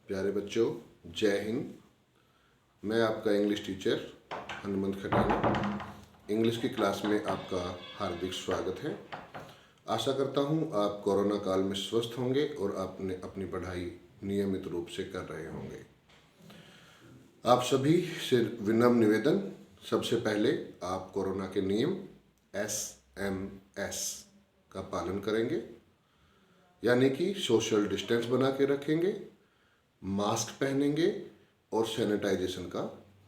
प्यारे बच्चों, जय हिंद। मैं आपका English teacher Hanumant Khatana English की क्लास में आपका हार्दिक स्वागत है। आशा करता हूँ आप कोरोना काल में स्वस्थ होंगे और आपने अपनी पढ़ाई नियमित रूप से कर रहे होंगे। आप सभी से विनम्र निवेदन, सबसे पहले आप कोरोना के नियम SMS का पालन करेंगे, यानी कि सोशल डिस्टेंस बना के रखेंगे, मास्क पहनेंगे और सैनिटाइजेशन का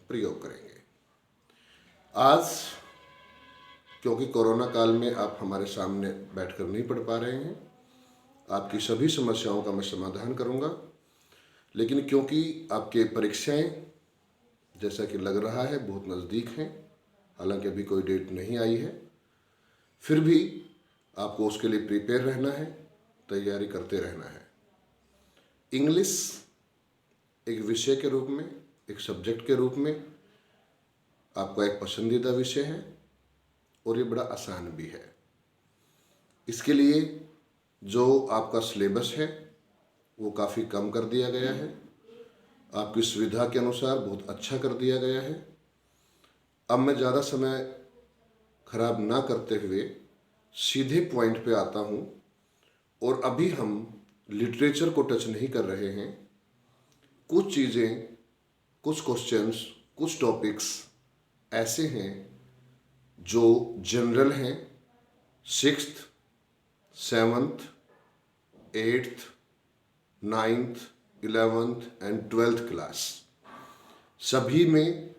प्रयोग करेंगे। आज क्योंकि कोरोना काल में आप हमारे सामने बैठकर नहीं पढ़ पा रहे हैं, आपकी सभी समस्याओं का मैं समाधान करूंगा। लेकिन क्योंकि आपके परीक्षाएं जैसा कि लग रहा है बहुत नज़दीक हैं, हालांकि अभी कोई डेट नहीं आई है, फिर भी आपको उसके लिए प्रिपेयर रहना है, तैयारी करते रहना है। इंग्लिश एक विषय के रूप में, एक सब्जेक्ट के रूप में आपका एक पसंदीदा विषय है और ये बड़ा आसान भी है। इसके लिए जो आपका सिलेबस है वो काफ़ी कम कर दिया गया है, आपकी सुविधा के अनुसार बहुत अच्छा कर दिया गया है। अब मैं ज़्यादा समय खराब ना करते हुए सीधे पॉइंट पे आता हूँ, और अभी हम लिटरेचर को टच नहीं कर रहे हैं। कुछ चीज़ें, कुछ क्वेश्चंस, कुछ टॉपिक्स ऐसे हैं जो जनरल हैं। 6th, 7th, 8th, 9th, 11th and 12th class, सभी में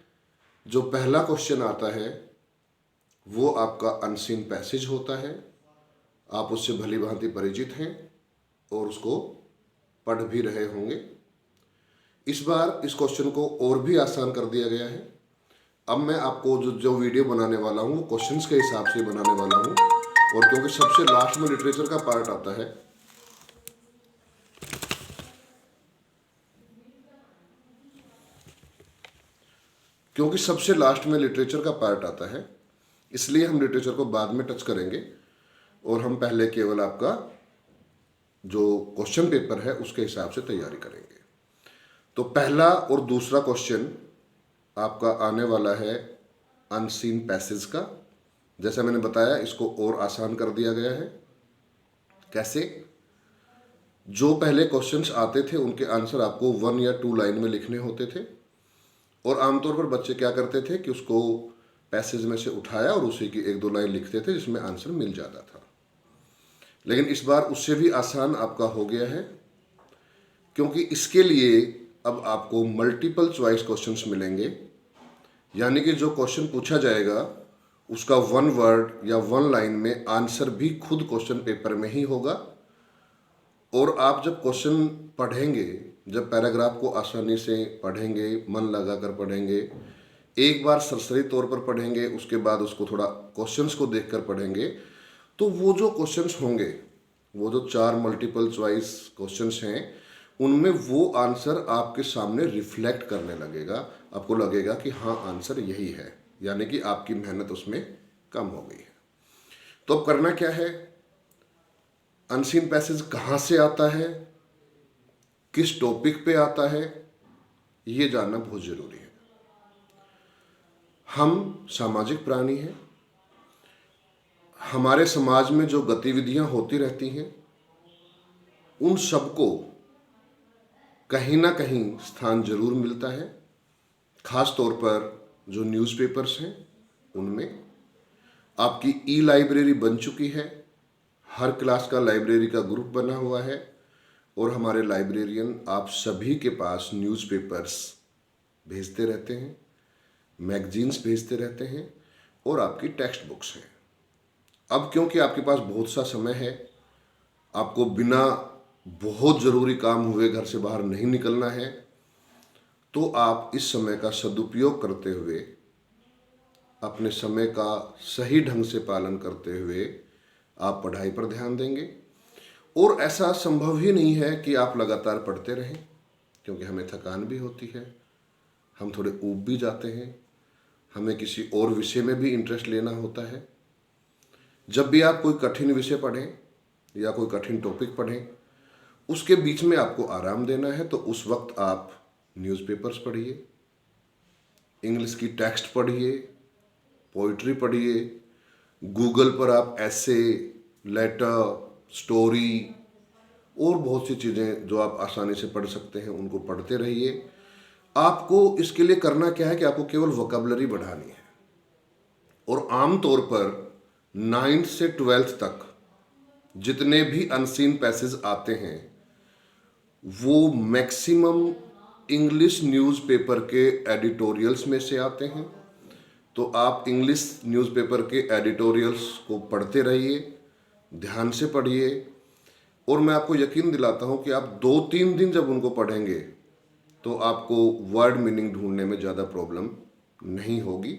जो पहला क्वेश्चन आता है वो आपका अनसीन पैसेज होता है। आप उससे भली भांति परिचित हैं और उसको पढ़ भी रहे होंगे। इस बार इस क्वेश्चन को और भी आसान कर दिया गया है। अब मैं आपको जो वीडियो बनाने वाला हूँ वो क्वेश्चंस के हिसाब से बनाने वाला हूँ, और क्योंकि सबसे लास्ट में लिटरेचर का पार्ट आता है, इसलिए हम लिटरेचर को बाद में टच करेंगे और हम पहले केवल आपका जो क्वेश्चन पेपर है उसके हिसाब से तैयारी करेंगे। तो पहला और दूसरा क्वेश्चन आपका आने वाला है अनसीन पैसेज का। जैसा मैंने बताया, इसको और आसान कर दिया गया है। कैसे? जो पहले क्वेश्चंस आते थे उनके आंसर आपको 1 या 2 लाइन में लिखने होते थे, और आमतौर पर बच्चे क्या करते थे कि उसको पैसेज में से उठाया और उसी की 1-2 लाइन लिखते थे जिसमें आंसर मिल जाता था। लेकिन इस बार उससे भी आसान आपका हो गया है, क्योंकि इसके लिए अब आपको मल्टीपल चॉइस क्वेश्चंस मिलेंगे। यानी कि जो क्वेश्चन पूछा जाएगा उसका 1 वर्ड या 1 लाइन में आंसर भी खुद क्वेश्चन पेपर में ही होगा। और आप जब क्वेश्चन पढ़ेंगे, जब पैराग्राफ को आसानी से पढ़ेंगे, मन लगाकर पढ़ेंगे, एक बार सरसरी तौर पर पढ़ेंगे, उसके बाद उसको थोड़ा क्वेश्चंस को देखकर पढ़ेंगे, तो वो जो क्वेश्चंस होंगे, वो जो 4 मल्टीपल चॉइस क्वेश्चंस हैं, उनमें वो आंसर आपके सामने रिफ्लेक्ट करने लगेगा। आपको लगेगा कि हाँ, आंसर यही है, यानी कि आपकी मेहनत उसमें कम हो गई है। तो अब करना क्या है? अनसीन पैसेज कहाँ से आता है, किस टॉपिक पे आता है, ये जानना बहुत जरूरी है। हम सामाजिक प्राणी हैं। हमारे समाज में जो गतिविधियां होती रहती हैं उन सबको कहीं ना कहीं स्थान जरूर मिलता है। खास तौर पर जो न्यूज़पेपर्स हैं उनमें आपकी ई लाइब्रेरी बन चुकी है। हर क्लास का लाइब्रेरी का ग्रुप बना हुआ है, और हमारे लाइब्रेरियन आप सभी के पास न्यूज़पेपर्स भेजते रहते हैं, मैगजीन्स भेजते रहते हैं, और आपकी टेक्स्ट बुक्स हैं। अब क्योंकि आपके पास बहुत सा समय है, आपको बिना बहुत ज़रूरी काम हुए घर से बाहर नहीं निकलना है, तो आप इस समय का सदुपयोग करते हुए, अपने समय का सही ढंग से पालन करते हुए आप पढ़ाई पर ध्यान देंगे। और ऐसा संभव ही नहीं है कि आप लगातार पढ़ते रहें, क्योंकि हमें थकान भी होती है, हम थोड़े ऊब भी जाते हैं, हमें किसी और विषय में भी इंटरेस्ट लेना होता है। जब भी आप कोई कठिन विषय पढ़ें या कोई कठिन टॉपिक पढ़ें, उसके बीच में आपको आराम देना है, तो उस वक्त आप न्यूज़पेपर्स पढ़िए, इंग्लिश की टेक्स्ट पढ़िए, पोइट्री पढ़िए, गूगल पर आप ऐसे, लेटर, स्टोरी और बहुत सी चीज़ें जो आप आसानी से पढ़ सकते हैं उनको पढ़ते रहिए। आपको इसके लिए करना क्या है कि आपको केवल वोकैबुलरी बढ़ानी है, और आम तौर पर 9th से 12th तक जितने भी अनसीन पैसेज आते हैं वो मैक्सिमम इंग्लिश न्यूज़पेपर के एडिटोरियल्स में से आते हैं। तो आप इंग्लिश न्यूज़पेपर के एडिटोरियल्स को पढ़ते रहिए, ध्यान से पढ़िए, और मैं आपको यकीन दिलाता हूं कि आप 2-3 दिन जब उनको पढ़ेंगे तो आपको वर्ड मीनिंग ढूंढने में ज़्यादा प्रॉब्लम नहीं होगी।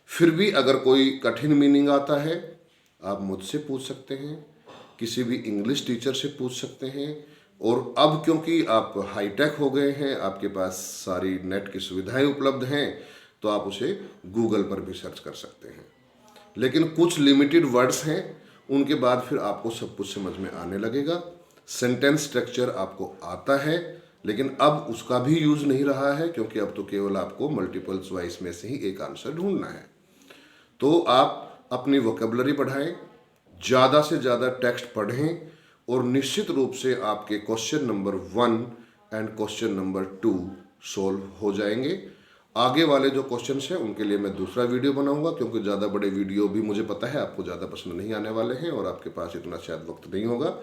फिर भी अगर कोई कठिन मीनिंग आता है आप मुझसे पूछ सकते हैं, किसी भी इंग्लिश टीचर से पूछ सकते हैं, और अब क्योंकि आप हाईटेक हो गए हैं, आपके पास सारी नेट की सुविधाएं उपलब्ध हैं, तो आप उसे गूगल पर भी सर्च कर सकते हैं। लेकिन कुछ लिमिटेड वर्ड्स हैं, उनके बाद फिर आपको सब कुछ समझ में आने लगेगा। सेंटेंस स्ट्रक्चर आपको आता है, लेकिन अब उसका भी यूज़ नहीं रहा है, क्योंकि अब तो केवल आपको मल्टीपल चॉइस में से ही एक आंसर ढूंढना है। तो आप अपनी वोकैबुलरी बढ़ाएं, ज़्यादा से ज़्यादा टेक्स्ट पढ़ें, और निश्चित रूप से आपके question number 1 and question number 2 solve हो जाएंगे। आगे वाले जो क्वेश्चंस हैं उनके लिए मैं दूसरा वीडियो बनाऊंगा, क्योंकि ज़्यादा बड़े वीडियो भी मुझे पता है आपको ज़्यादा पसंद नहीं आने वाले हैं, और आपके पास इतना शायद वक्त नहीं होगा।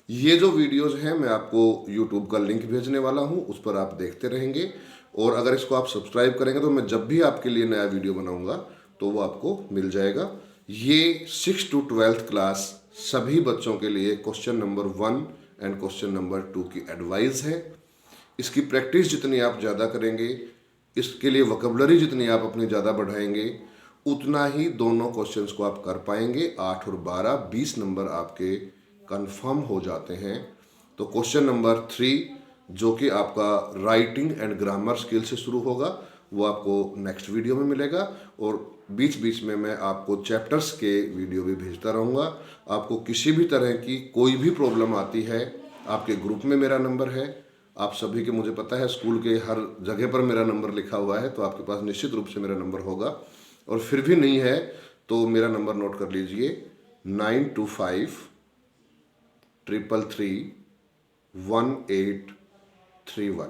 ये जो वीडियोस हैं मैं आपको यूट्यूब का लिंक भेजने वाला हूँ, उस पर आप देखते रहेंगे, और अगर इसको आप सब्सक्राइब करेंगे तो मैं जब भी आपके लिए नया वीडियो बनाऊंगा तो वो आपको मिल जाएगा। ये 6 to 12th क्लास सभी बच्चों के लिए question number 1 and question number 2 की एडवाइस है। इसकी प्रैक्टिस जितनी आप ज़्यादा करेंगे, इसके लिए वोकैबुलरी जितनी आप अपनी ज़्यादा बढ़ाएंगे, उतना ही दोनों क्वेश्चंस को आप कर पाएंगे। 8 और 12 20 नंबर आपके कंफर्म हो जाते हैं। तो क्वेश्चन नंबर 3 जो कि आपका राइटिंग एंड ग्रामर स्किल से शुरू होगा, वो आपको नेक्स्ट वीडियो में मिलेगा, और बीच बीच में मैं आपको चैप्टर्स के वीडियो भी भेजता रहूँगा। आपको किसी भी तरह की कोई भी प्रॉब्लम आती है, आपके ग्रुप में मेरा नंबर है, आप सभी के मुझे पता है स्कूल के हर जगह पर मेरा नंबर लिखा हुआ है, तो आपके पास निश्चित रूप से मेरा नंबर होगा। और फिर भी नहीं है तो मेरा नंबर नोट कर लीजिए, 9253331831,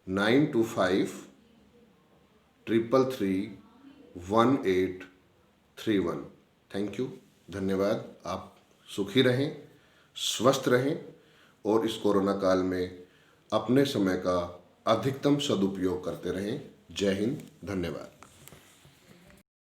9253331831। थैंक यू, धन्यवाद। आप सुखी रहें, स्वस्थ रहें, और इस कोरोना काल में अपने समय का अधिकतम सदुपयोग करते रहें। जय हिंद, धन्यवाद।